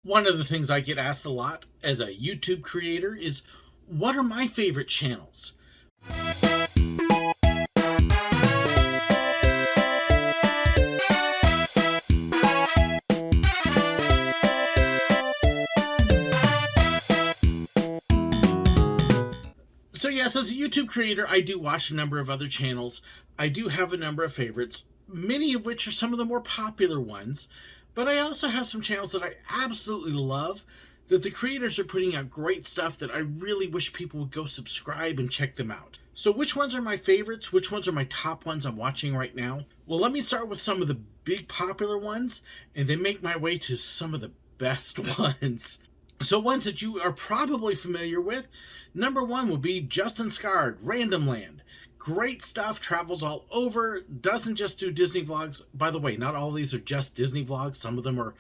One of the things I get asked a lot as a YouTube creator is, what are my favorite channels? So yes, as a YouTube creator, I do watch a number of other channels. I do have a number of favorites, many of which are some of the more popular ones. But I also have some channels that I absolutely love, that the creators are putting out great stuff that I really wish people would go subscribe and check them out. So which ones are my favorites? Which ones are my top ones I'm watching right now? Well, let me start with some of the big popular ones and then make my way to some of the best ones. So ones that you are probably familiar with. Number one would be Justin Scarred, Randomland. Great stuff, travels all over, doesn't just do Disney vlogs. By the way, not all of these are just Disney vlogs. Some of them are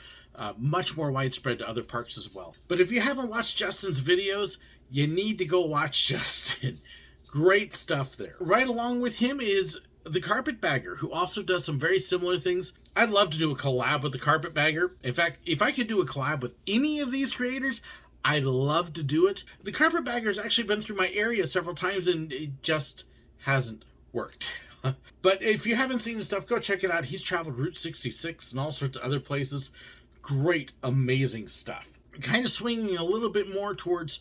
much more widespread to other parks as well. But if you haven't watched Justin's videos, you need to go watch Justin. Great stuff there. Right along with him is the Carpetbagger, who also does some very similar things. I'd love to do a collab with the Carpetbagger. In fact, if I could do a collab with any of these creators, I'd love to do it. The Carpetbagger's actually been through my area several times and it just hasn't worked. But if you haven't seen his stuff, go check it out. He's traveled Route 66 and all sorts of other places. Great, amazing stuff. Kind of swinging a little bit more towards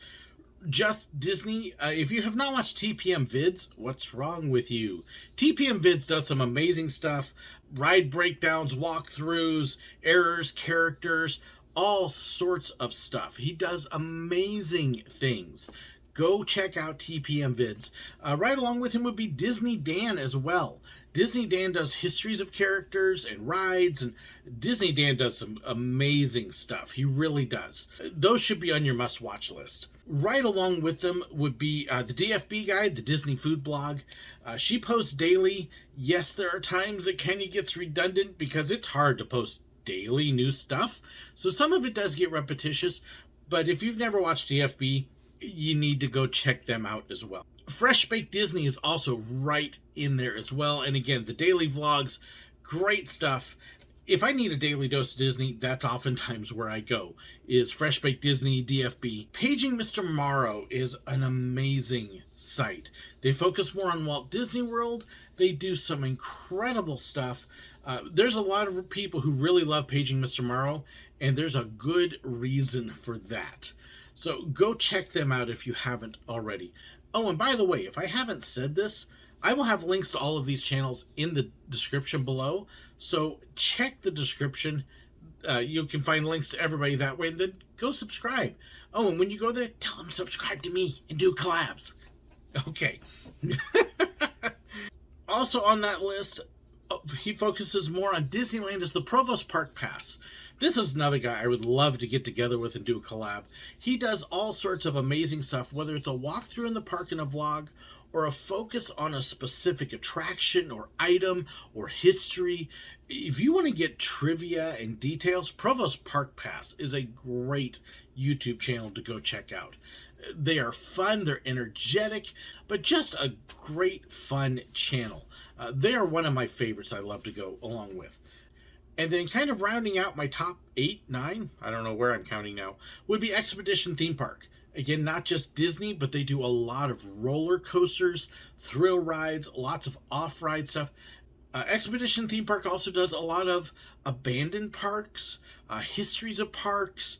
just Disney. If you have not watched TPM Vids, what's wrong with you? TPM Vids does some amazing stuff. Ride breakdowns, walkthroughs, errors, characters, all sorts of stuff. He does amazing things. Go check out TPM Vids. Right along with him would be Disney Dan as well. Disney Dan does histories of characters and rides, and Disney Dan does some amazing stuff. He really does. Those should be on your must-watch list. Right along with them would be the DFB Guide, the Disney Food Blog. She posts daily. Yes, there are times it kind of gets redundant because it's hard to post daily new stuff. So some of it does get repetitious, but if you've never watched DFB, you need to go check them out as well. Fresh Baked Disney is also right in there as well. And again, the daily vlogs, great stuff. If I need a daily dose of Disney, that's oftentimes where I go, is Fresh Baked Disney, DFB. Paging Mr. Morrow is an amazing site. They focus more on Walt Disney World. They do some incredible stuff. There's a lot of people who really love Paging Mr. Morrow, and there's a good reason for that. So go check them out if you haven't already. Oh, and by the way, if I haven't said this, I will have links to all of these channels in the description below. So check the description. You can find links to everybody that way, and then go subscribe. Oh, and when you go there, tell them subscribe to me and do collabs. Okay. Also on that list, he focuses more on Disneyland as the Provost Park Pass. This is another guy I would love to get together with and do a collab. He does all sorts of amazing stuff, whether it's a walkthrough in the park and a vlog, or a focus on a specific attraction or item or history. If you want to get trivia and details, Provost Park Pass is a great YouTube channel to go check out. They are fun, they're energetic, but just a great fun channel. They are one of my favorites I love to go along with. And then kind of rounding out my top 8, 9, I don't know where I'm counting now, would be Expedition Theme Park. Again, not just Disney, but they do a lot of roller coasters, thrill rides, lots of off-ride stuff. Expedition Theme Park also does a lot of abandoned parks, histories of parks.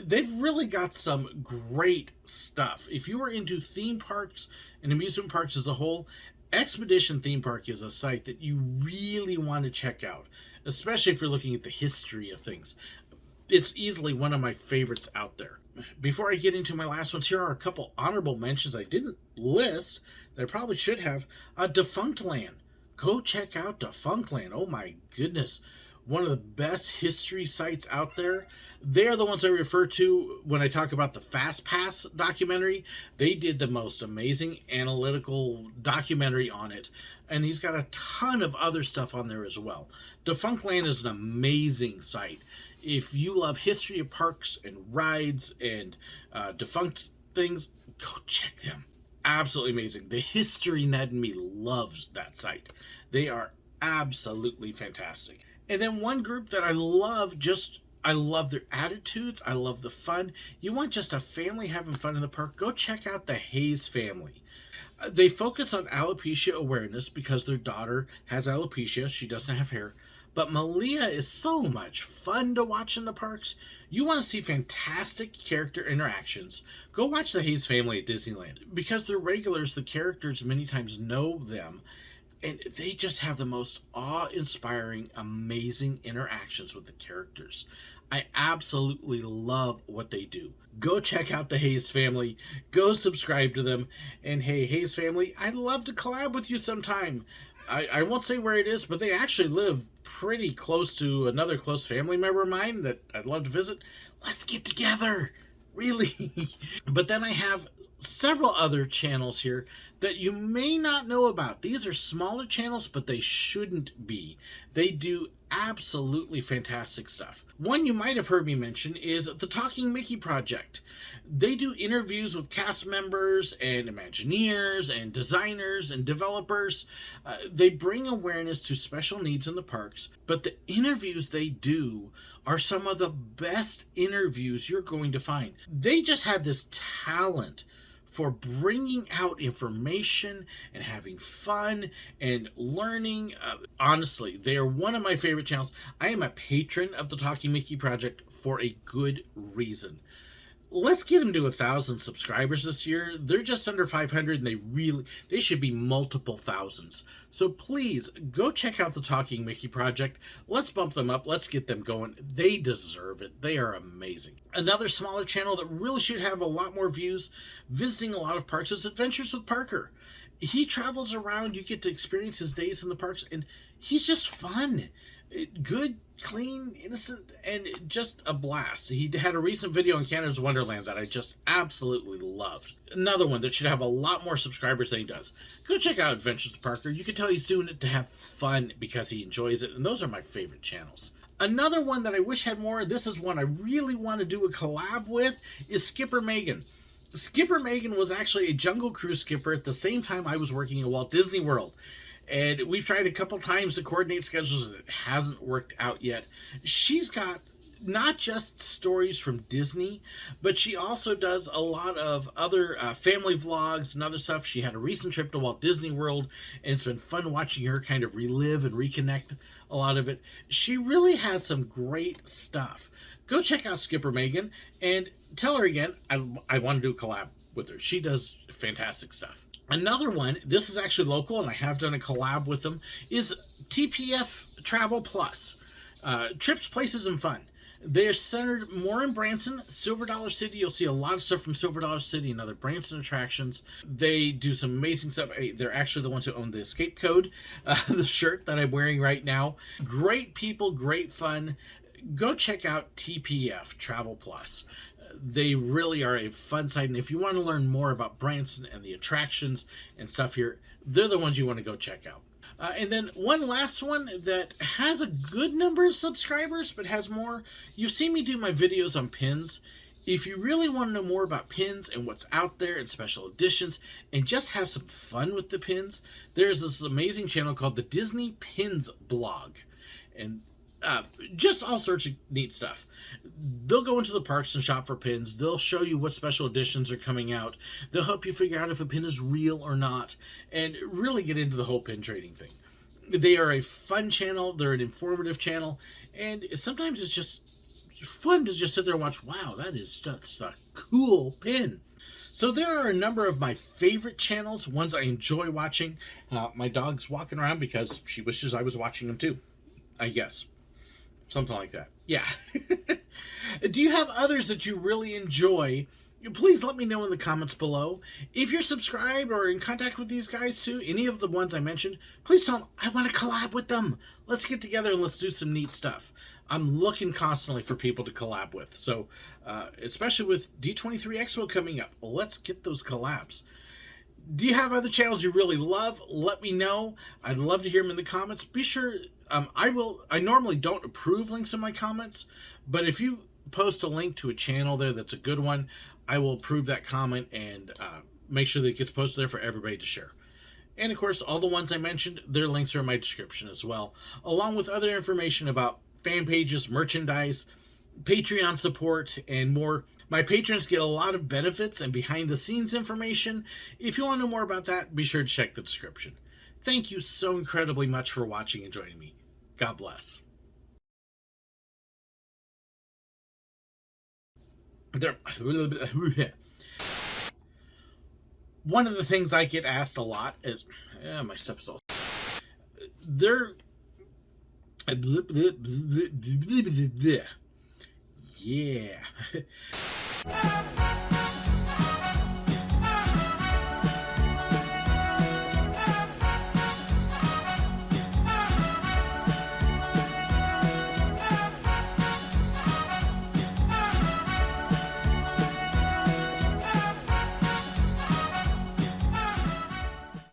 They've really got some great stuff. If you are into theme parks and amusement parks as a whole, Expedition Theme Park is a site that you really want to check out, especially if you're looking at the history of things. It's easily one of my favorites out there. Before I get into my last ones, here are a couple honorable mentions I didn't list that I probably should have. Defunctland. Go check out Defunctland. Oh my goodness. One of the best history sites out there. They're the ones I refer to when I talk about the Fast Pass documentary. They did the most amazing analytical documentary on it. And he's got a ton of other stuff on there as well. Defunctland is an amazing site. If you love history of parks and rides and defunct things, go check them. Absolutely amazing. The History Ned in me loves that site. They are absolutely fantastic. And then one group that I love just I love their attitudes. I love the fun. You want just a family having fun in the park? Go check out the Hayes family. They focus on alopecia awareness because their daughter has alopecia. She doesn't have hair. But Malia is so much fun to watch in the parks. You want to see fantastic character interactions? Go watch the Hayes family at Disneyland. Because they're regulars, the characters many times know them. And they just have the most awe-inspiring, amazing interactions with the characters. I absolutely love what they do. Go check out the Hayes family. Go subscribe to them. And hey, Hayes family, I'd love to collab with you sometime. I won't say where it is, but they actually live pretty close to another close family member of mine that I'd love to visit. Let's get together. Really. But then I have several other channels here that you may not know about. These are smaller channels, but they shouldn't be. They do absolutely fantastic stuff. One you might have heard me mention is the Talking Mickey Project. They do interviews with cast members and Imagineers and designers and developers. They bring awareness to special needs in the parks, but the interviews they do are some of the best interviews you're going to find. They just have this talent for bringing out information and having fun and learning. Honestly, they are one of my favorite channels. I am a patron of the Talking Mickey Project for a good reason. Let's get them to 1,000 subscribers this year. They're just under 500 and they should be multiple thousands. So please go check out the Talking Mickey Project. Let's bump them up. Let's get them going. They deserve it. They are amazing. Another smaller channel that really should have a lot more views, visiting a lot of parks, is Adventures with Parker. He travels around. You get to experience his days in the parks, and he's just fun. Good, clean, innocent, and just a blast. He had a recent video on Canada's Wonderland that I just absolutely loved. Another one that should have a lot more subscribers than he does. Go check out Adventures with Parker. You can tell he's doing it to have fun because he enjoys it, and those are my favorite channels. Another one that I wish had more, this is one I really want to do a collab with, is Skipper Meaghan. Skipper Meaghan was actually a Jungle Cruise skipper at the same time I was working at Walt Disney World. And we've tried a couple times to coordinate schedules, and it hasn't worked out yet. She's got not just stories from Disney, but she also does a lot of other family vlogs and other stuff. She had a recent trip to Walt Disney World, and it's been fun watching her kind of relive and reconnect a lot of it. She really has some great stuff. Go check out Skipper Meaghan and tell her again, I want to do a collab with her. She does fantastic stuff. Another one, this is actually local, and I have done a collab with them, is TPF Travel Plus. Trips, Places, and Fun. They're centered more in Branson, Silver Dollar City. You'll see a lot of stuff from Silver Dollar City and other Branson attractions. They do some amazing stuff. They're actually the ones who own the Escape Code, the shirt that I'm wearing right now. Great people, great fun. Go check out TPF Travel Plus. They really are a fun site, and if you want to learn more about Branson and the attractions and stuff here, they're the ones you want to go check out. And then one last one that has a good number of subscribers, but has more. You've seen me do my videos on pins. If you really want to know more about pins and what's out there and special editions, and just have some fun with the pins, there's this amazing channel called the Disney Pins Blog. And just all sorts of neat stuff. They'll go into the parks and shop for pins. They'll show you what special editions are coming out. They'll help you figure out if a pin is real or not, and really get into the whole pin trading thing. They are a fun channel. They're an informative channel, and sometimes it's just fun to just sit there and watch. Wow, that is just a cool pin. So there are a number of my favorite channels, ones I enjoy watching. My dog's walking around because she wishes I was watching them too, I guess. Something like that. Yeah. Do you have others that you really enjoy? Please let me know in the comments below. If you're subscribed or in contact with these guys too, any of the ones I mentioned, please tell them I want to collab with them. Let's get together and let's do some neat stuff. I'm looking constantly for people to collab with. So, especially with D23 Expo coming up, let's get those collabs. Do you have other channels you really love? Let me know. I'd love to hear them in the comments. Be sure, I normally don't approve links in my comments, but if you post a link to a channel there that's a good one, I will approve that comment and make sure that it gets posted there for everybody to share. And of course, all the ones I mentioned, their links are in my description as well, along with other information about fan pages, merchandise, Patreon support, and more. My patrons get a lot of benefits and behind the scenes information. If you want to know more about that, be sure to check the description. Thank you so incredibly much for watching and joining me. God bless. One of the things I get asked a lot is, my stuff's all. They're. Yeah.